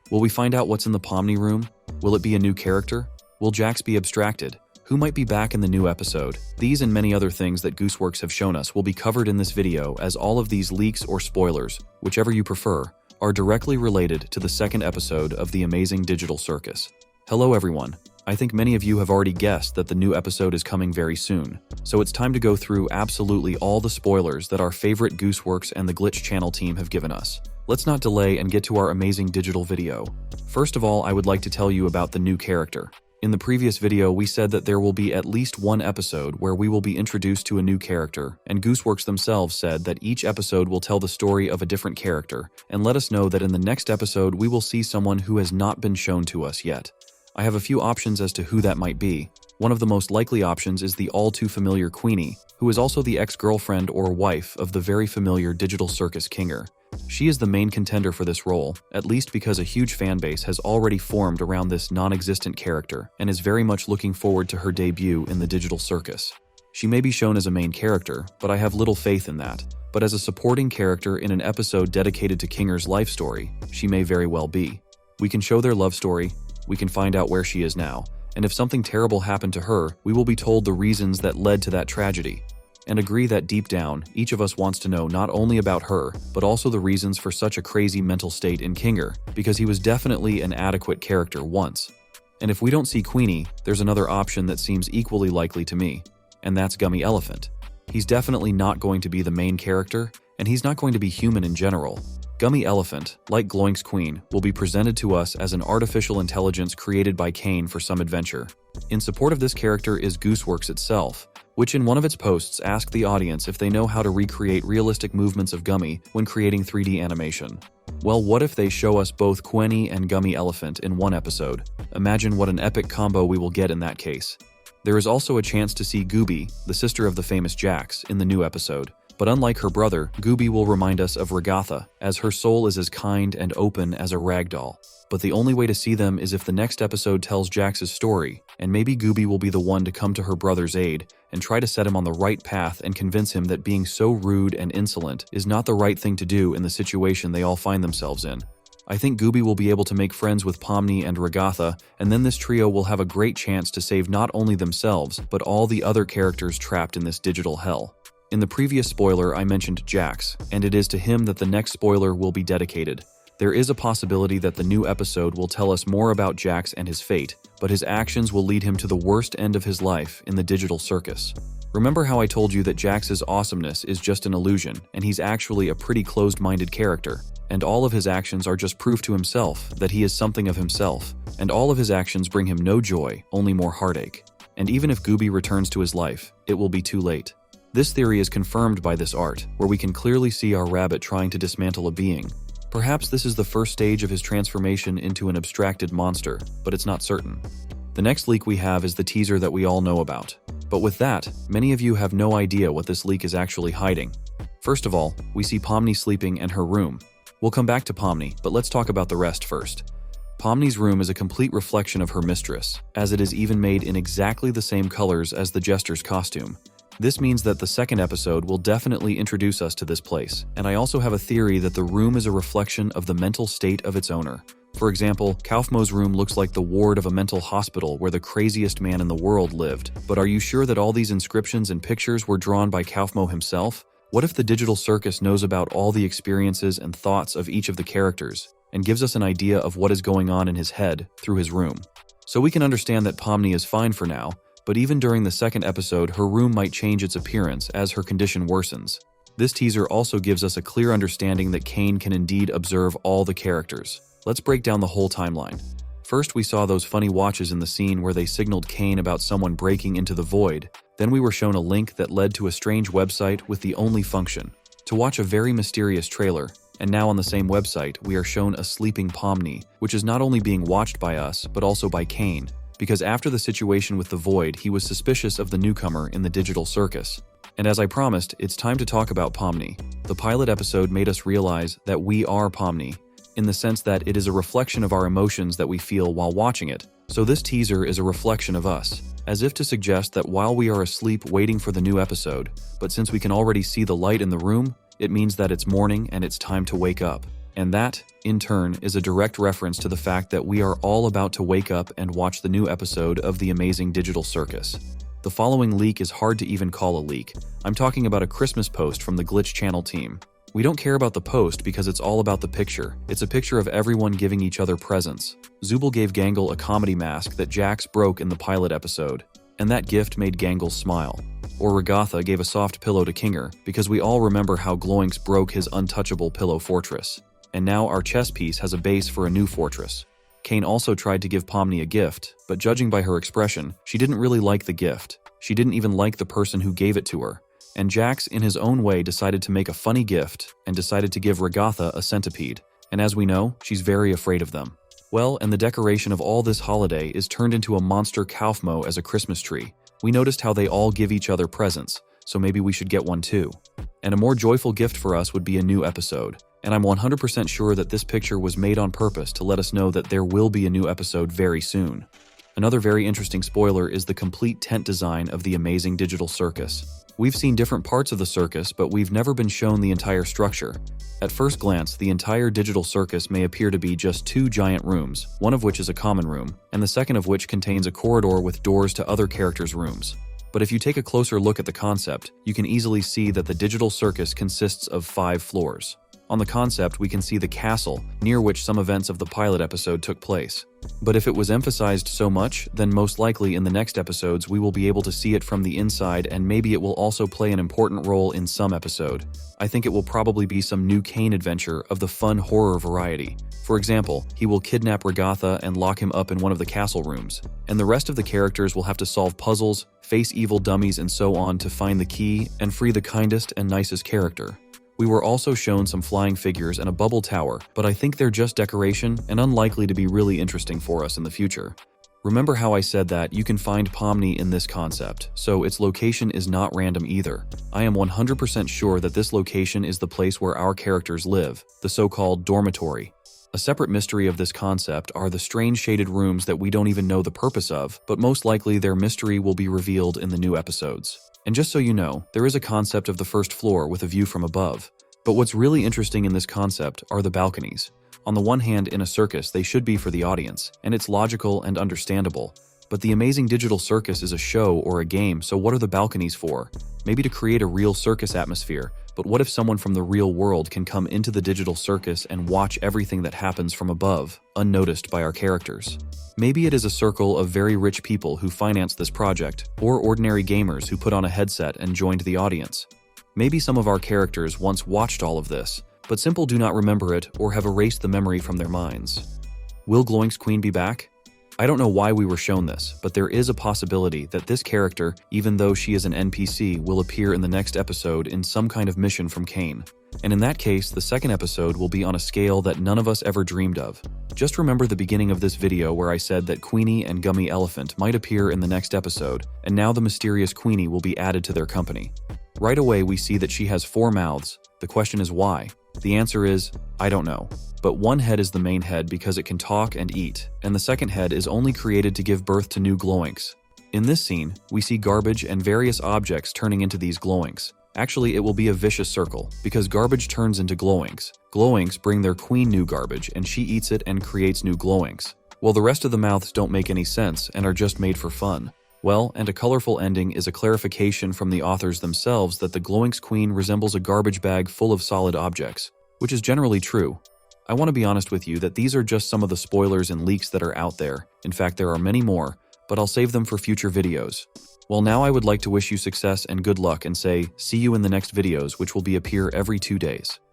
Will we find out what's in the Pomni room? Will it be a new character? Will Jax be abstracted? Who might be back in the new episode? These and many other things that Gooseworx have shown us will be covered in this video, as all of these leaks or spoilers, whichever you prefer, are directly related to the second episode of the amazing digital circus. Hello everyone. I think many of you have already guessed that the new episode is coming very soon, so it's time to go through absolutely all the spoilers that our favorite Gooseworx and the Glitch channel team have given us. Let's not delay and get to our amazing digital video. First of all, I would like to tell you about the new character. In the previous video, we said that there will be at least one episode where we will be introduced to a new character, and Gooseworx themselves said that each episode will tell the story of a different character, and let us know that in the next episode we will see someone who has not been shown to us yet. I have a few options as to who that might be. One of the most likely options is the all-too-familiar Queenie, who is also the ex-girlfriend or wife of the very familiar digital circus Kinger. She is the main contender for this role, at least because a huge fanbase has already formed around this non-existent character and is very much looking forward to her debut in the digital circus. She may be shown as a main character, but I have little faith in that. But as a supporting character in an episode dedicated to Kinger's life story, she may very well be. We can show their love story, we can find out where she is now, and if something terrible happened to her, we will be told the reasons that led to that tragedy. And agree that deep down, each of us wants to know not only about her, but also the reasons for such a crazy mental state in Kinger, because he was definitely an adequate character once. And if we don't see Queenie, there's another option that seems equally likely to me, and that's Gummy Elephant. He's definitely not going to be the main character, and he's not going to be human in general. Gummy Elephant, like Gloink's Queen, will be presented to us as an artificial intelligence created by Kane for some adventure. In support of this character is Gooseworx itself, which in one of its posts asked the audience if they know how to recreate realistic movements of Gummy when creating 3D animation. Well, what if they show us both Queenie and Gummy Elephant in one episode? Imagine what an epic combo we will get in that case. There is also a chance to see Gooby, the sister of the famous Jax, in the new episode. But unlike her brother, Gooby will remind us of Regatha, as her soul is as kind and open as a rag doll. But the only way to see them is if the next episode tells Jax's story, and maybe Gooby will be the one to come to her brother's aid and try to set him on the right path and convince him that being so rude and insolent is not the right thing to do in the situation they all find themselves in. I think Gooby will be able to make friends with Pomni and Regatha, and then this trio will have a great chance to save not only themselves, but all the other characters trapped in this digital hell. In the previous spoiler, I mentioned Jax, and it is to him that the next spoiler will be dedicated. There is a possibility that the new episode will tell us more about Jax and his fate, but his actions will lead him to the worst end of his life in the digital circus. Remember how I told you that Jax's awesomeness is just an illusion, and he's actually a pretty closed-minded character, and all of his actions are just proof to himself that he is something of himself, and all of his actions bring him no joy, only more heartache. And even if Gooby returns to his life, it will be too late. This theory is confirmed by this art, where we can clearly see our rabbit trying to dismantle a being. Perhaps this is the first stage of his transformation into an abstracted monster, but it's not certain. The next leak we have is the teaser that we all know about. But with that, many of you have no idea what this leak is actually hiding. First of all, we see Pomni sleeping in her room. We'll come back to Pomni, but let's talk about the rest first. Pomni's room is a complete reflection of her mistress, as it is even made in exactly the same colors as the jester's costume. This means that the second episode will definitely introduce us to this place, and I also have a theory that the room is a reflection of the mental state of its owner. For example, Kaufmo's room looks like the ward of a mental hospital where the craziest man in the world lived. But are you sure that all these inscriptions and pictures were drawn by Kaufmo himself? What if the digital circus knows about all the experiences and thoughts of each of the characters, and gives us an idea of what is going on in his head through his room? So we can understand that Pomni is fine for now, but even during the second episode, her room might change its appearance as her condition worsens. This teaser also gives us a clear understanding that Kane can indeed observe all the characters. Let's break down the whole timeline. First, we saw those funny watches in the scene where they signaled Kane about someone breaking into the void. Then we were shown a link that led to a strange website with the only function to watch a very mysterious trailer. And now on the same website, we are shown a sleeping Pomni, which is not only being watched by us, but also by Kane. Because after the situation with the Void, he was suspicious of the newcomer in the digital circus. And as I promised, it's time to talk about Pomni. The pilot episode made us realize that we are Pomni, in the sense that it is a reflection of our emotions that we feel while watching it. So this teaser is a reflection of us, as if to suggest that while we are asleep waiting for the new episode, but since we can already see the light in the room, it means that it's morning and it's time to wake up. And that, in turn, is a direct reference to the fact that we are all about to wake up and watch the new episode of the amazing digital circus. The following leak is hard to even call a leak. I'm talking about a Christmas post from the Glitch channel team. We don't care about the post because it's all about the picture. It's a picture of everyone giving each other presents. Zooble gave Gangle a comedy mask that Jax broke in the pilot episode, and that gift made Gangle smile. Or Regatha gave a soft pillow to Kinger because we all remember how Gloinks broke his untouchable pillow fortress. And now our chess piece has a base for a new fortress. Kane also tried to give Pomni a gift, but judging by her expression, she didn't really like the gift. She didn't even like the person who gave it to her. And Jax, in his own way, decided to make a funny gift and decided to give Regatha a centipede. And as we know, she's very afraid of them. Well, and the decoration of all this holiday is turned into a monster Kaufmo as a Christmas tree. We noticed how they all give each other presents, so maybe we should get one too. And a more joyful gift for us would be a new episode. And I'm 100% sure that this picture was made on purpose to let us know that there will be a new episode very soon. Another very interesting spoiler is the complete tent design of the amazing digital circus. We've seen different parts of the circus, but we've never been shown the entire structure. At first glance, the entire digital circus may appear to be just two giant rooms, one of which is a common room, and the second of which contains a corridor with doors to other characters' rooms. But if you take a closer look at the concept, you can easily see that the digital circus consists of 5 floors. On the concept, we can see the castle, near which some events of the pilot episode took place. But if it was emphasized so much, then most likely in the next episodes we will be able to see it from the inside, and maybe it will also play an important role in some episode. I think it will probably be some new Kane adventure of the fun horror variety. For example, he will kidnap Regatha and lock him up in one of the castle rooms. And the rest of the characters will have to solve puzzles, face evil dummies and so on to find the key and free the kindest and nicest character. We were also shown some flying figures and a bubble tower, but I think they're just decoration and unlikely to be really interesting for us in the future. Remember how I said that you can find Pomni in this concept, so its location is not random either. I am 100% sure that this location is the place where our characters live, the so-called dormitory. A separate mystery of this concept are the strange shaded rooms that we don't even know the purpose of, but most likely their mystery will be revealed in the new episodes. And just so you know, there is a concept of the first floor with a view from above. But what's really interesting in this concept are the balconies. On the one hand, in a circus, they should be for the audience, and it's logical and understandable. But the amazing digital circus is a show or a game, so what are the balconies for? Maybe to create a real circus atmosphere, but what if someone from the real world can come into the digital circus and watch everything that happens from above, unnoticed by our characters? Maybe it is a circle of very rich people who financed this project, or ordinary gamers who put on a headset and joined the audience. Maybe some of our characters once watched all of this, but simply do not remember it or have erased the memory from their minds. Will Gloinks Queen be back? I don't know why we were shown this, but there is a possibility that this character, even though she is an NPC, will appear in the next episode in some kind of mission from Kane. And in that case, the second episode will be on a scale that none of us ever dreamed of. Just remember the beginning of this video where I said that Queenie and Gummy Elephant might appear in the next episode, and now the mysterious Queenie will be added to their company. Right away we see that she has 4 mouths. The question is why? The answer is, I don't know. But one head is the main head because it can talk and eat, and the second head is only created to give birth to new Gloinks. In this scene, we see garbage and various objects turning into these Gloinks. Actually, it will be a vicious circle, because garbage turns into Gloinks. Gloinks bring their queen new garbage, and she eats it and creates new Gloinks. Well, the rest of the mouths don't make any sense and are just made for fun. Well, and a colorful ending is a clarification from the authors themselves that the Gloinks Queen resembles a garbage bag full of solid objects, which is generally true. I want to be honest with you that these are just some of the spoilers and leaks that are out there. In fact, there are many more, but I'll save them for future videos. Well, now I would like to wish you success and good luck and say, see you in the next videos, which will appear every 2 days.